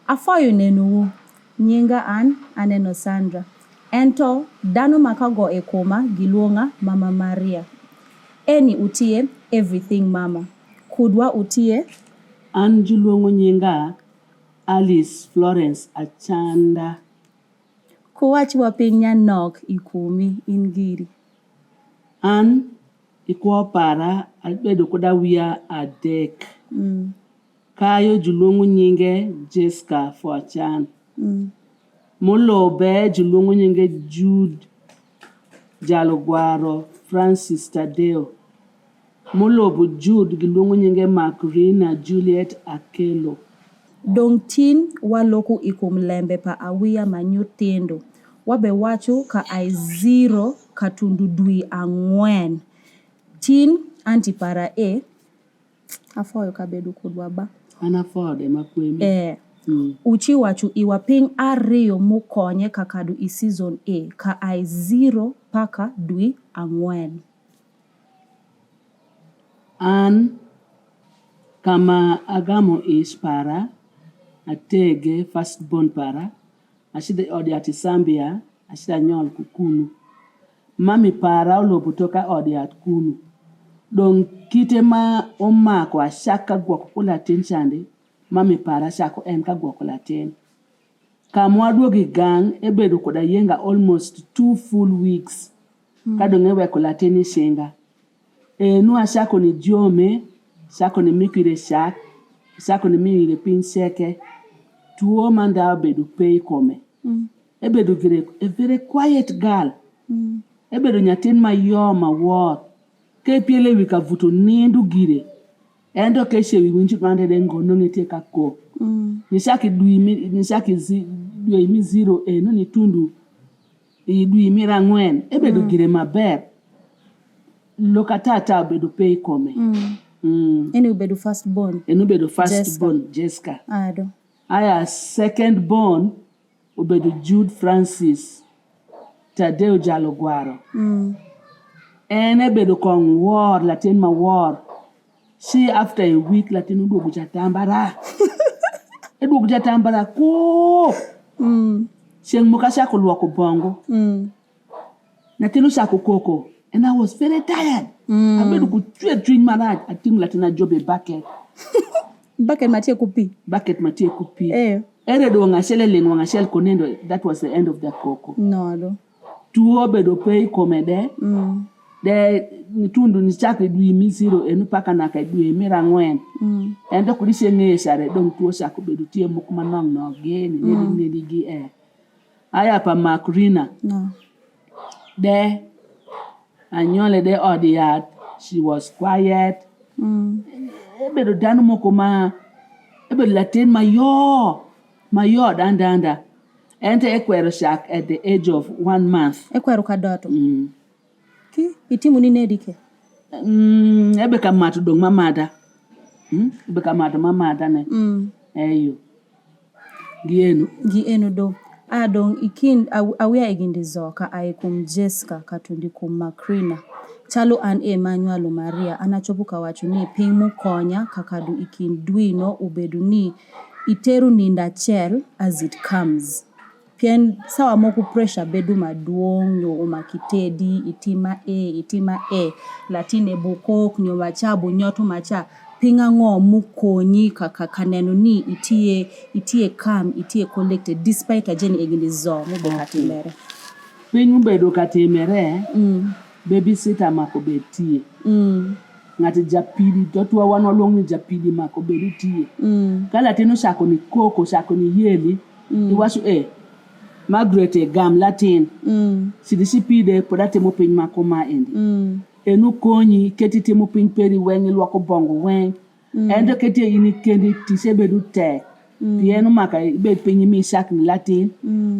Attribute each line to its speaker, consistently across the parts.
Speaker 1: Afoyo nenu nyinga an aneno Sandra. Ento dano makago e koma giluonga Mama Maria. Eni utie everything mama. Kudwa utie
Speaker 2: an juluongo nyinga Alice Florence Achanda.
Speaker 1: kuwach wapinya nok ikumi ingiri.
Speaker 2: An ikwo para albedo koda wiya adek. Kayo juluongo nyinge Jessica Forchan. Molobe juluongo nyinge Jude Jalogwaro Francis Tadeo. Molobo Jude gilongo nyinge Macrina Juliet Akelo.
Speaker 1: Dong tin waloku ikum lembe pa awia manyutendo. Wabe wacho ka ai 0 katundu dui angwen. Tin antipara afoyo kabedu kudwa ba.
Speaker 2: Anafode makwemi.
Speaker 1: Uchi wachu iwaping ariyo mukonye kakadu i season A ka ai 0 paka dui angwen.
Speaker 2: An kama agamo ish para atege firstborn para ashide odi ati Zambia ashida nyol kukunu. Mami para olobo toka odi at kunu. Dong kite ma omako ashaka gwoko kula tin chande mami para shako enka gwoko latin. Kamwaduogi gang ebedo koda yenga almost 2 full weeks. Kadonge weko latini shinga. Nua shako ni jome, shako ni mikire shak, shako ni mikire pinseke. Tuo manda bedu pay kome. Ebedu gire a very quiet girl. Ebedu nyatin ma yo ma war. Ke piele wika vuto nindu gire. Endo keshe winchi mande dengo nongi teka ko. Nishaki duimi 0 noni tundu. Duimi rangwen. Ebedu gire maber. Lokatata bedu pay kome.
Speaker 1: Eni ubedu firstborn.
Speaker 2: Jessica.
Speaker 1: Ado.
Speaker 2: Aya secondborn ubedu Jude Francis Tadeo Jalogwaro. Ene bedu kong war latin ma war. She after a week latin udo bujatambara. Edu bujatambara ko. Sheng mukasha kulwako bongo. Natinu shako koko. And I was very tired. I made a drink maraj. I think Latina job a bucket.
Speaker 1: Bucket matie kupi.
Speaker 2: Ere do ngashele lengwa ngashele konendo. That was the end of that koko.
Speaker 1: No.
Speaker 2: Tuo bedo pay komede. De nitundu nichake dui miziro enu paka naka dui mirangwen. Endo kulishe ngeshare dong tuo shako bedo tie mukuma nong no geni nedi aya pa Macrina.
Speaker 1: No.
Speaker 2: De anyole de odiat, she was quiet. Ebedo danu mokoma, ebedo latin mayo dandanda. Ente ekwero shak at the age of 1 month.
Speaker 1: Ekwero kadoto. Ki itimu ni nedike.
Speaker 2: Ebe kamatu dong mamada. Ebe kamatu mamada ne. Eyo.
Speaker 1: Gienu do. Adong ikin awia egindizo ka aikum Jessica katundi kum Macrina. Chalo an Emmanuel Maria anachopuka wachu ni pingmu konya kakadu ikin duino ubedu ni iteru ninda chel as it comes. Pien sawa moku pressure bedu maduong nyo umakitedi itima latine bukok nyo machabu nyoto macha pinga ngo mukonyi kaneno ni itie calm itie collected despite ajeni egindizo mubokatimere.
Speaker 2: Pingu bedo katimere. Babysitter makobetie. Ngati japidi totua wanolongi japidi makobetie. Kala tino shako ni koko shako ni yeli. Iwasu Margaret gam latin. Sidisipide podate mo pin makoma endi. Enu konyi keti temo pin peri wengi lwako bongo wen. Endo keti yini kendi tisebedu te. Tienu maka ibe penyi mi shak ni latin.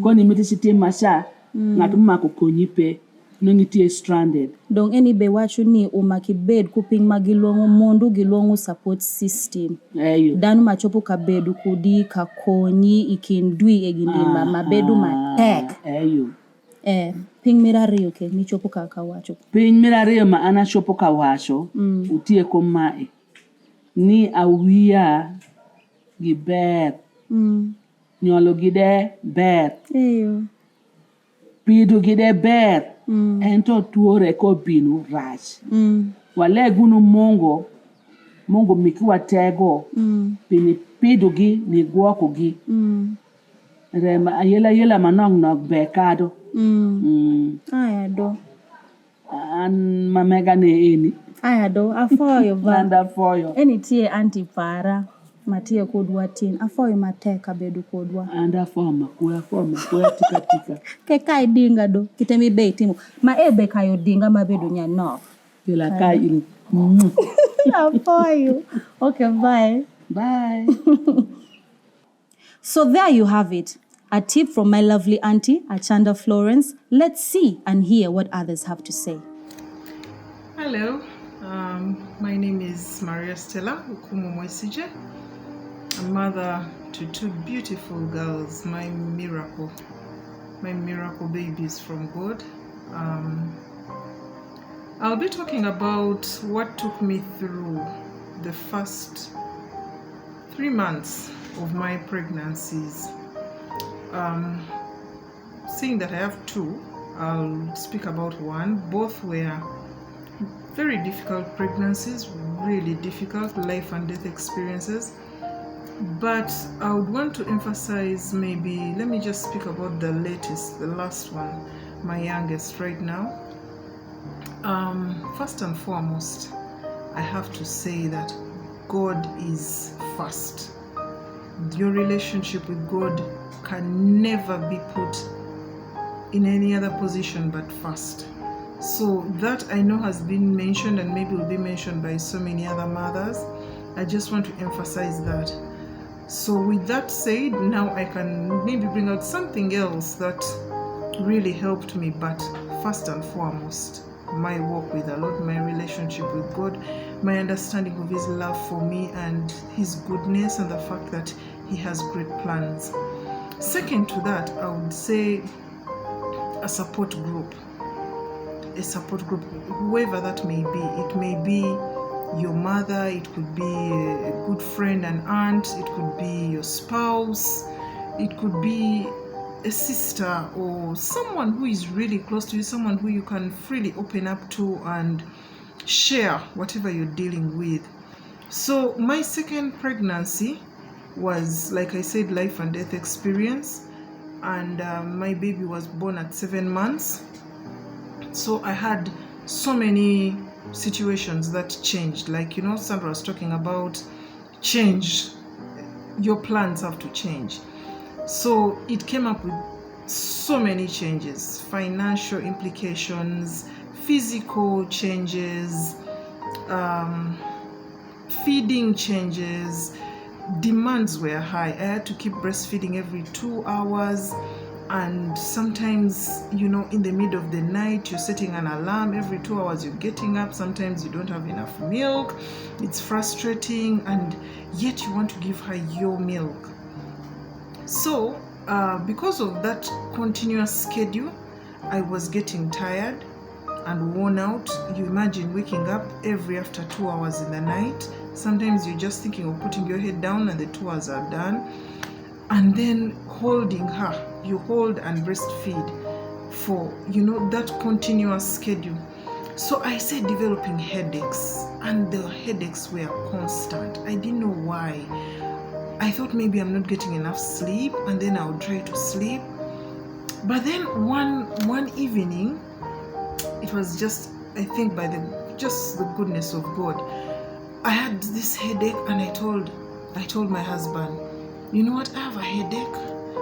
Speaker 2: Koni miti siti masha. Ngatu mako konyi pe. Nongi tie stranded.
Speaker 1: Dong eni be wachu ni umakibed kuping magilongo mondu gilongo support system.
Speaker 2: Eyo.
Speaker 1: Danu machopu kabedu kudi kakonyi ikindui egindima mabedu matek.
Speaker 2: Eyo.
Speaker 1: Ping mirari okay ni chopu kakawacho.
Speaker 2: Ping mirari ma ana chopu kawacho. Utie komae. Ni awia giber. nyolo gide ber.
Speaker 1: Eyo.
Speaker 2: Pido gide ber. Ento tuore ko binu rach. Wale gunu Mungu mikiwa tego. Pini pido gi ni guoko gi. Rema yela manong nok bekado.
Speaker 1: Aya do.
Speaker 2: An mamega ne eni.
Speaker 1: Aya do. Afoyo ba.
Speaker 2: Nanda foyo.
Speaker 1: Eni tie antipara. Matie kodwa tin. Afoyo mateka bedu kodwa.
Speaker 2: Anda foma kuya tika.
Speaker 1: Kai dinga do. Kitemi be timu. Ma ebe kayo dinga mabedu nya no.
Speaker 2: Pila kai ili.
Speaker 1: Afoyo. Okay, bye.
Speaker 2: Bye.
Speaker 1: So there you have it. A tip from my lovely auntie, Achanda Florence. Let's see and hear what others have to say.
Speaker 3: Hello, my name is Maria Stella Ukumumwesije. A mother to two beautiful girls, my miracle babies from God. I'll be talking about what took me through the first 3 months of my pregnancies. Seeing that I have two, I'll speak about one. Both were very difficult pregnancies, really difficult life and death experiences. But I would want to emphasize, maybe, let me just speak about the last one, my youngest right now. First and foremost, I have to say that God is first. Your relationship with God can never be put in any other position but first. So that I know has been mentioned and maybe will be mentioned by so many other mothers. I just want to emphasize that. So with that said, now I can maybe bring out something else that really helped me, but first and foremost, my walk with the Lord, my relationship with God, my understanding of His love for me and His goodness and the fact that He has great plans. Second to that, I would say a support group, whoever that may be. It may be your mother, it could be a good friend, an aunt, it could be your spouse, it could be a sister or someone who is really close to you, someone who you can freely open up to and share whatever you're dealing with. So my second pregnancy was, like I said, life and death experience, and my baby was born at 7 months. So I had so many situations that changed, like, Sandra was talking about change. Your plans have to change. So it came up with so many changes, financial implications, physical changes, feeding changes. Demands were high. I had to keep breastfeeding every 2 hours, and sometimes, in the middle of the night, you're setting an alarm. Every 2 hours you're getting up. Sometimes you don't have enough milk. It's frustrating, and yet you want to give her your milk. So because of that continuous schedule, I was getting tired and worn out. You imagine waking up every after 2 hours in the night. Sometimes you're just thinking of putting your head down and the 2 hours are done. And then holding her, you hold and breastfeed for, that continuous schedule. So I started developing headaches, and the headaches were constant. I didn't know why. I thought maybe I'm not getting enough sleep, and then I would try to sleep. But then one evening, it was just, I think by the goodness of God, I had this headache, and I told my husband, you know what, I have a headache,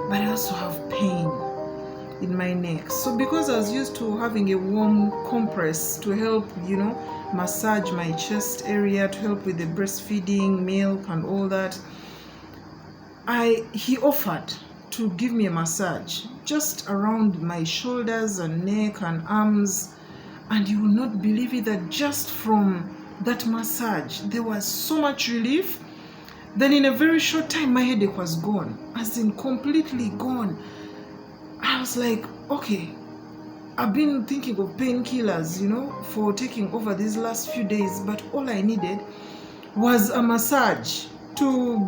Speaker 3: but I also have pain in my neck. So because I was used to having a warm compress to help, massage my chest area, to help with the breastfeeding, milk and all that, he offered to give me a massage just around my shoulders and neck and arms. And you will not believe it, that just from that massage, there was so much relief. Then in a very short time, my headache was gone, as in completely gone. I was like, okay, I've been thinking of painkillers, for taking over these last few days, but all I needed was a massage to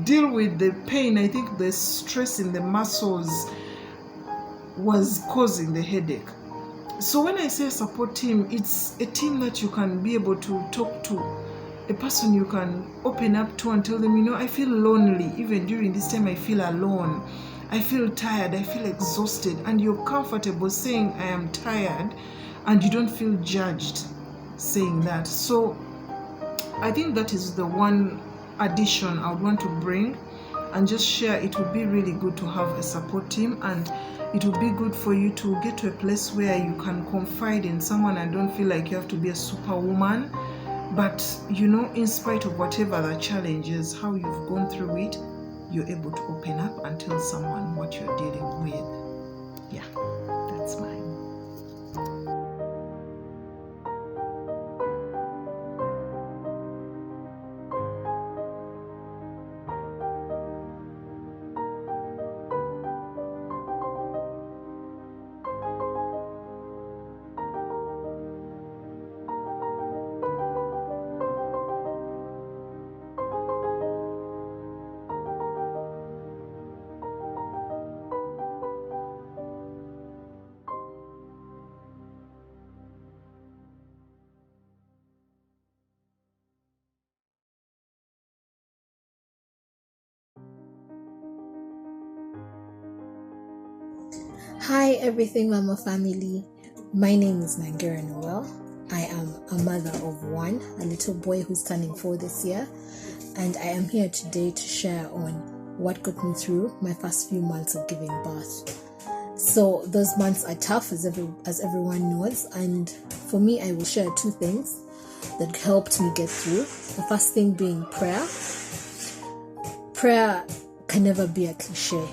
Speaker 3: deal with the pain. I think the stress in the muscles was causing the headache. So when I say support team, it's a team that you can be able to talk to, a person you can open up to and tell them, you know, I feel lonely. Even during this time, I feel alone. I feel tired. I feel exhausted. And you're comfortable saying, I am tired, and you don't feel judged saying that. So I think that is the one addition I would want to bring and just share. It would be really good to have a support team, and it would be good for you to get to a place where you can confide in someone and don't feel like you have to be a superwoman. But, you know, in spite of whatever the challenge is, how you've gone through it, you're able to open up and tell someone what you're dealing with. Yeah, that's mine.
Speaker 4: Hi, Everything Mama family. My name is Nigeria Noel. I am a mother of one, a little boy who's turning 4 this year, and I am here today to share on what got me through my first few months of giving birth. So those months are tough, as everyone knows, and for me, I will share 2 things that helped me get through. The first thing being prayer. Prayer can never be a cliche.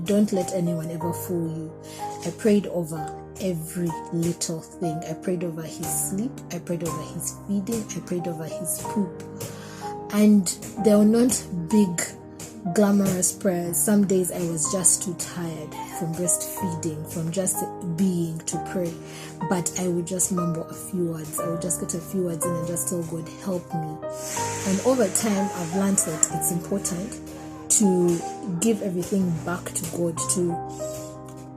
Speaker 4: Don't let anyone ever fool you. I prayed over every little thing. I prayed over his sleep. I prayed over his feeding. I prayed over his poop. And they were not big, glamorous prayers. Some days I was just too tired from breastfeeding, from just being to pray. But I would just mumble a few words. I would just get a few words in and just tell God, help me. And over time, I've learned that it's important to give everything back to God, to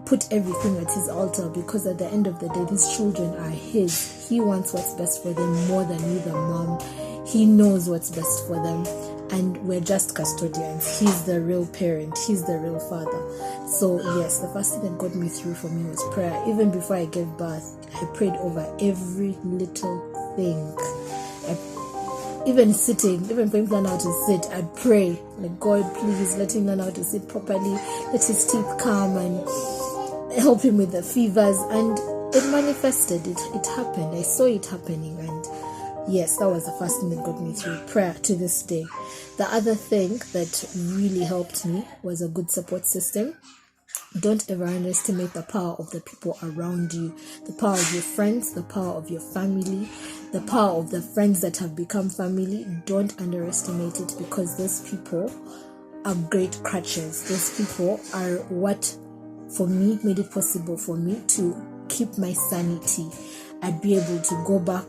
Speaker 4: put everything at his altar, because at the end of the day, these children are his. He wants what's best for them more than you, the mom. He knows what's best for them, and we're just custodians. He's the real parent. He's the real father. So yes, the first thing that got me through for me was prayer. Even before I gave birth, I prayed over every little thing. Even sitting, even for him to learn how to sit, I'd pray, like, God, please let him learn how to sit properly, let his teeth come, and help him with the fevers. And it manifested. It happened. I saw it happening. And yes, that was the first thing that got me through, prayer to this day. The other thing that really helped me was a good support system. Don't ever underestimate the power of the people around you, the power of your friends, the power of your family, the power of the friends that have become family. Don't underestimate it, because those people are great crutches. Those people are what, for me, made it possible for me to keep my sanity. I'd be able to go back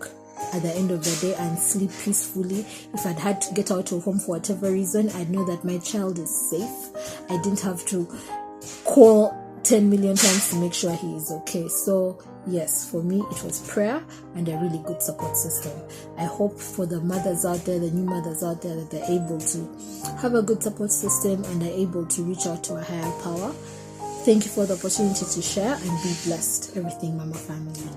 Speaker 4: at the end of the day and sleep peacefully. If I'd had to get out of home for whatever reason, I'd know that my child is safe. I didn't have to call 10 million times to make sure he is okay. So yes, for me it was prayer and a really good support system. I hope for the mothers out there, the new mothers out there, that they're able to have a good support system and are able to reach out to a higher power. Thank you for the opportunity to share, and be blessed, Everything Mama family.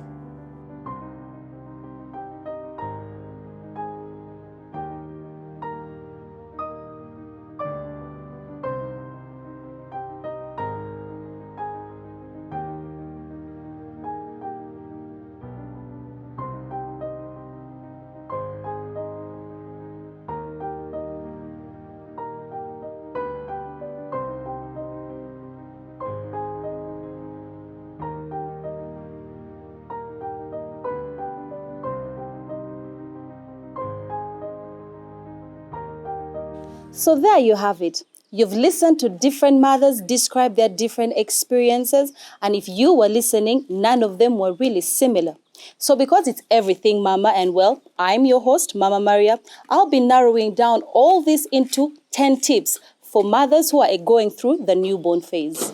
Speaker 1: So there you have it. You've listened to different mothers describe their different experiences, and if you were listening, none of them were really similar. So because it's Everything Mama, and well, I'm your host, Mama Maria, I'll be narrowing down all this into 10 tips for mothers who are going through the newborn phase.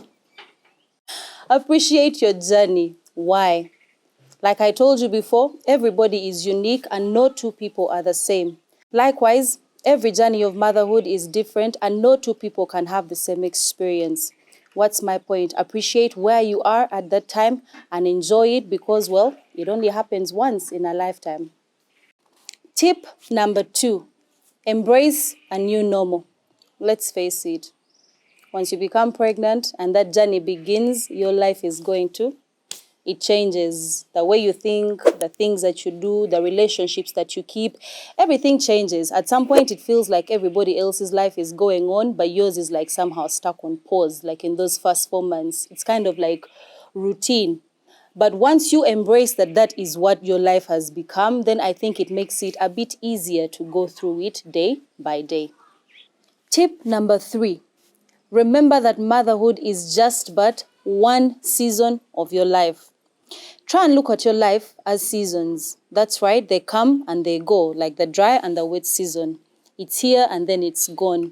Speaker 1: Appreciate your journey. Why? Like I told you before, everybody is unique and no two people are the same. Likewise, every journey of motherhood is different and no two people can have the same experience. What's my point? Appreciate where you are at that time and enjoy it because, well, it only happens once in a lifetime. Tip number 2, embrace a new normal. Let's face it. Once you become pregnant and that journey begins, your life is going to. It changes. The way you think, the things that you do, the relationships that you keep, everything changes. At some point, it feels like everybody else's life is going on, but yours is like somehow stuck on pause, like in those first 4 months. It's kind of like routine. But once you embrace that that is what your life has become, then I think it makes it a bit easier to go through it day by day. Tip number 3. Remember that motherhood is just but one season of your life. Try and look at your life as seasons. That's right, they come and they go, like the dry and the wet season. It's here and then it's gone.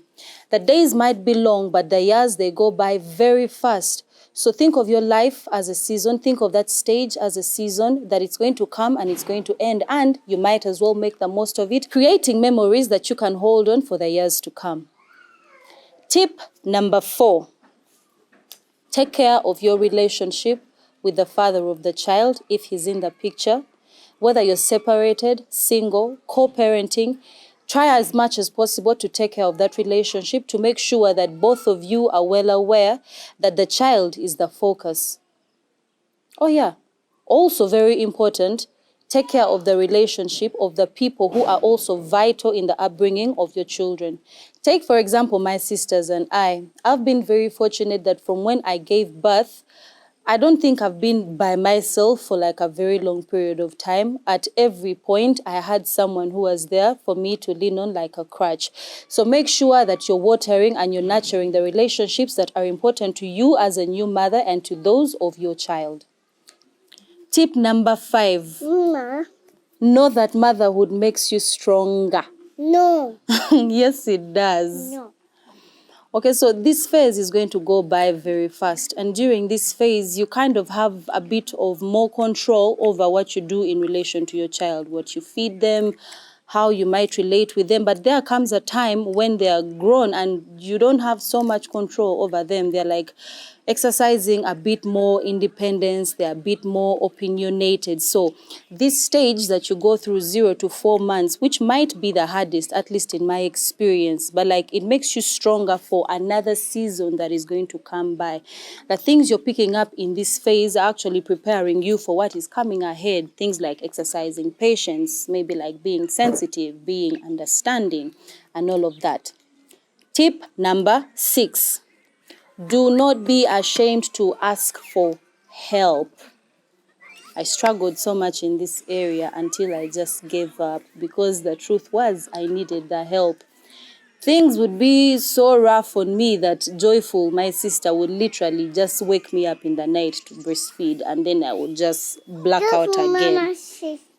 Speaker 1: The days might be long, but the years, they go by very fast. So think of your life as a season. Think of that stage as a season, that it's going to come and it's going to end. And you might as well make the most of it, creating memories that you can hold on for the years to come. Tip number 4, take care of your relationship with the father of the child if he's in the picture. Whether you're separated, single, co-parenting, try as much as possible to take care of that relationship to make sure that both of you are well aware that the child is the focus. Oh yeah, also very important, take care of the relationship of the people who are also vital in the upbringing of your children. Take, for example, my sisters and I. I've been very fortunate that from when I gave birth, I don't think I've been by myself for like a very long period of time. At every point, I had someone who was there for me to lean on like a crutch. So make sure that you're watering and you're nurturing the relationships that are important to you as a new mother and to those of your child. Tip number 5.
Speaker 5: Ma.
Speaker 1: Know that motherhood makes you stronger.
Speaker 5: No.
Speaker 1: Yes, it does.
Speaker 5: No.
Speaker 1: Okay, so this phase is going to go by very fast. And during this phase, you kind of have a bit of more control over what you do in relation to your child, what you feed them, how you might relate with them. But there comes a time when they are grown and you don't have so much control over them. They're like exercising a bit more independence, they're a bit more opinionated. So this stage that you go through 0 to 4 months, which might be the hardest, at least in my experience, but like it makes you stronger for another season that is going to come by. The things you're picking up in this phase are actually preparing you for what is coming ahead. Things like exercising patience, maybe like being sensitive, being understanding, and all of that. Tip number 6. Do not be ashamed to ask for help. I struggled so much in this area until I just gave up because the truth was I needed the help. Things would be so rough on me that Joyful, my sister, would literally just wake me up in the night to breastfeed and then I would just black out again.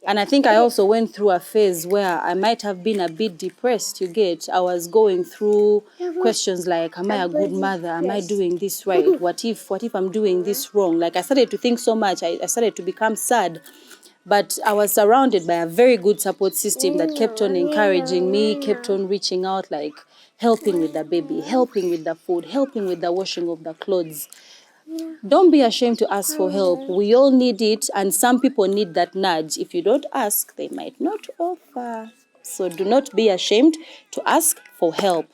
Speaker 1: And I think I also went through a phase where I might have been a bit depressed, you get. I was going through questions like, am I a good mother? Am I doing this right? What if I'm doing this wrong? Like I started to think so much. I started to become sad. But I was surrounded by a very good support system that kept on encouraging me, kept on reaching out, like helping with the baby, helping with the food, helping with the washing of the clothes. Don't be ashamed to ask for help. We all need it, and some people need that nudge. If you don't ask, they might not offer. So do not be ashamed to ask for help.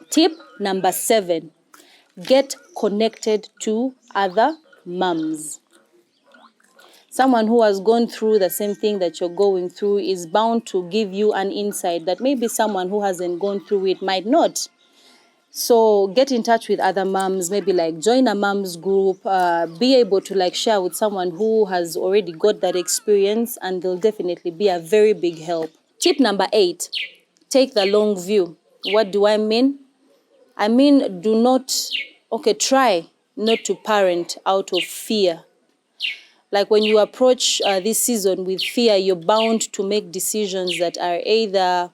Speaker 1: Tip number 7. Get connected to other moms. Someone who has gone through the same thing that you're going through is bound to give you an insight that maybe someone who hasn't gone through it might not. So get in touch with other moms, maybe like join a moms group, be able to like share with someone who has already got that experience, and they'll definitely be a very big help. Tip number 8, take the long view. What do I mean? I mean, try not to parent out of fear. Like when you approach this season with fear, you're bound to make decisions that are either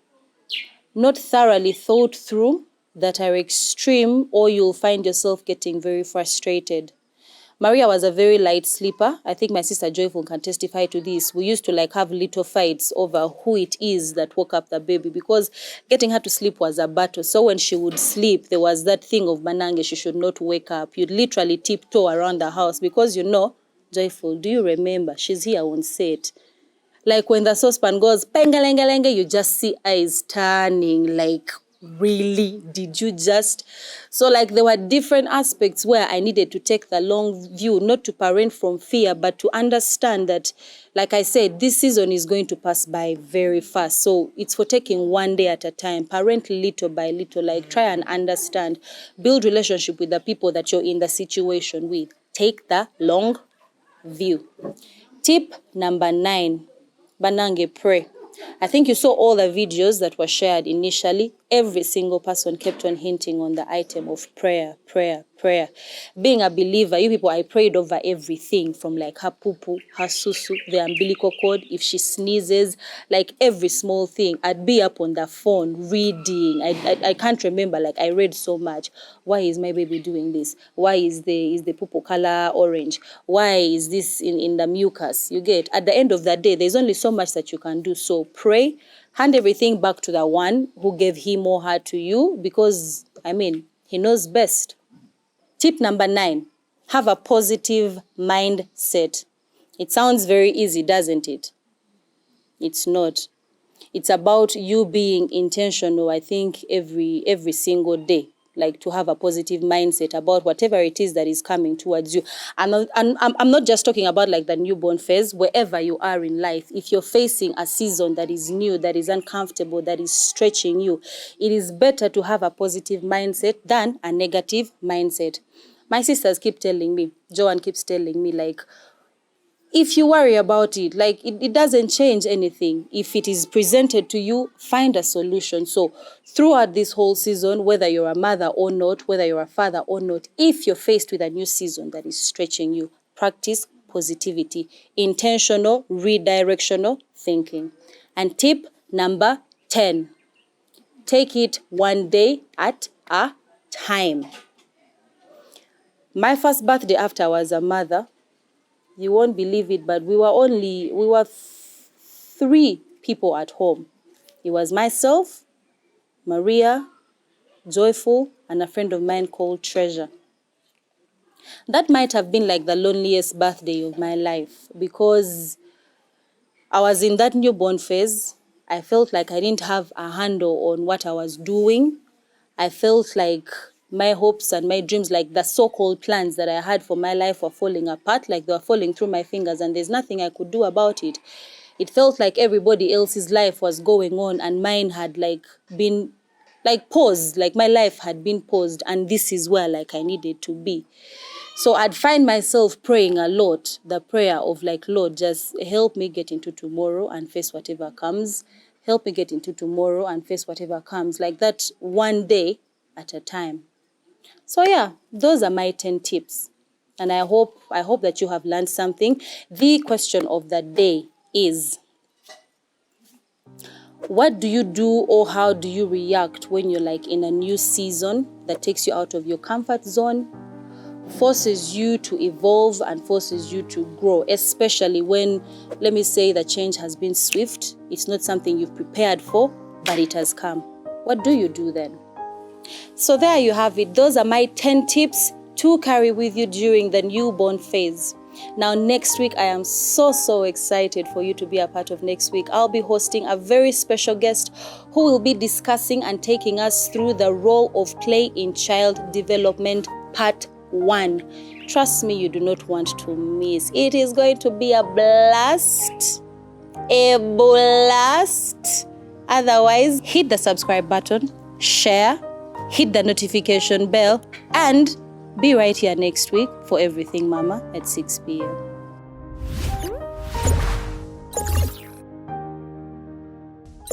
Speaker 1: not thoroughly thought through, that are extreme, or you'll find yourself getting very frustrated. Maria was a very light sleeper. I think my sister Joyful can testify to this. We used to like have little fights over who it is that woke up the baby, because getting her to sleep was a battle. So when she would sleep, there was that thing of Manange, she should not wake up. You'd literally tiptoe around the house because Joyful, do you remember? She's here on set. Like when the saucepan goes, pengalenge, you just see eyes turning like, really? Did you just? So like there were different aspects where I needed to take the long view, not to parent from fear, but to understand that, like I said, this season is going to pass by very fast. So it's for taking one day at a time, parent little by little, like try and understand, build relationship with the people that you're in the situation with. Take the long view. Tip number 9. Banange, pray. I think you saw all the videos that were shared initially. Every single person kept on hinting on the item of prayer, prayer, prayer. Being a believer, you people, I prayed over everything from like her poo-poo, her susu, the umbilical cord, if she sneezes, like every small thing. I'd be up on the phone reading. I can't remember, like I read so much. Why is my baby doing this? Why is the poo-poo color orange? Why is this in the mucus? You get, at the end of the day, there's only so much that you can do. So pray, hand everything back to the one who gave him or her to you, because, he knows best. Tip number 9, have a positive mindset. It sounds very easy, doesn't it? It's not. It's about you being intentional, I think, every single day. Like to have a positive mindset about whatever it is that is coming towards you. I'm not just talking about like the newborn phase, wherever you are in life. If you're facing a season that is new, that is uncomfortable, that is stretching you, it is better to have a positive mindset than a negative mindset. My sisters keep telling me, Joan keeps telling me, like, if you worry about it, like it doesn't change anything. If it is presented to you, find a solution. So throughout this whole season, whether you're a mother or not, whether you're a father or not, if you're faced with a new season that is stretching you, practice positivity, intentional, redirectional thinking. And tip number 10, take it one day at a time. My first birthday after I was a mother, you won't believe it, but we were 3 people at home. It was myself, Maria, Joyful, and a friend of mine called Treasure. That might have been like the loneliest birthday of my life, because I was in that newborn phase. I felt like I didn't have a handle on what I was doing. I felt like my hopes and my dreams, like the so-called plans that I had for my life, were falling apart, like they were falling through my fingers, and there's nothing I could do about it. It felt like everybody else's life was going on and mine had like been like paused, like my life had been paused, and this is where like I needed to be. So I'd find myself praying a lot, the prayer of like, Lord, just help me get into tomorrow and face whatever comes. Help me get into tomorrow and face whatever comes, like that, one day at a time. So yeah, those are my 10 tips. And I hope that you have learned something. The question of the day is, what do you do, or how do you react when you're like in a new season that takes you out of your comfort zone, forces you to evolve and forces you to grow, especially when, let me say, the change has been swift. It's not something you've prepared for, but it has come. What do you do then? So there you have it. Those are my 10 tips to carry with you during the newborn phase. Now, next week, I am so excited for you to be a part of next week. I'll be hosting a very special guest who will be discussing and taking us through the role of play in child development, part 1. Trust me, you do not want to miss. It is going to be a blast. A blast. Otherwise, hit the subscribe button, share, hit the notification bell, and be right here next week for Everything Mama at 6 p.m.